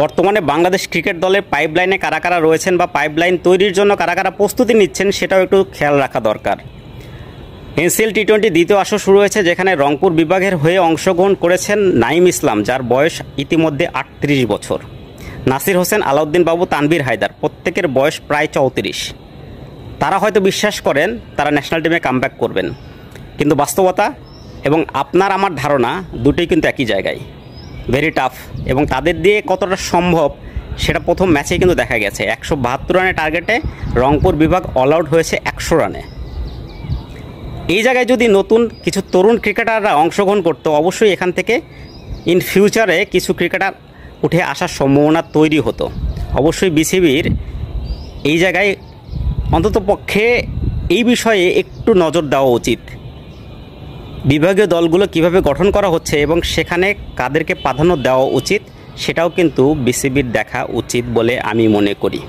বর্তমানে বাংলাদেশ ক্রিকেট দলের পাইপলাইনে কারা কারা রয়েছেন বা পাইপলাইন তৈরির জন্য কারা কারা প্রস্তুতি নিচ্ছেন সেটাও একটু খেয়াল রাখা দরকার। এনসিএল টি-20 দ্বিতীয় আসর শুরু হয়েছে, যেখানে রংপুর বিভাগের হয়ে অংশগ্রহণ করেছেন নাঈম ইসলাম, যার বয়স ইতিমধ্যে 38 বছর, নাসির হোসেন, আলাউদ্দিন বাবু, তানভীর হায়দার, প্রত্যেকের বয়স প্রায় 34। তারা হয়তো বিশ্বাস করেন তারা ন্যাশনাল টিমে কামব্যাক করবেন, কিন্তু বাস্তবতা এবং আপনার আমার ধারণা দুটোই কিন্তু একই জায়গায়, ভেরি টাফ। এবং তাদের দিয়ে কতটা সম্ভব সেটা প্রথম ম্যাচেই কিন্তু দেখা গেছে। 172 রানের টার্গেটে রংপুর বিভাগ অল আউট হয়েছে 100 রানে। এই জায়গায় যদি নতুন কিছু তরুণ ক্রিকেটাররা অংশগ্রহণ করতো, অবশ্যই এখান থেকে ইন ফিউচারে কিছু ক্রিকেটার উঠে আসার সম্ভাবনা তৈরি হতো। অবশ্যই বিসিবির এই জায়গায় অন্ততপক্ষে এই বিষয়ে একটু নজর দেওয়া উচিত। বিভাগীয় দলগুলো কিভাবে গঠন করা হচ্ছে এবং সেখানে কাদেরকে প্রাধান্য দেওয়া উচিত সেটাও কিন্তু বিসিবির দেখা উচিত বলে আমি মনে করি।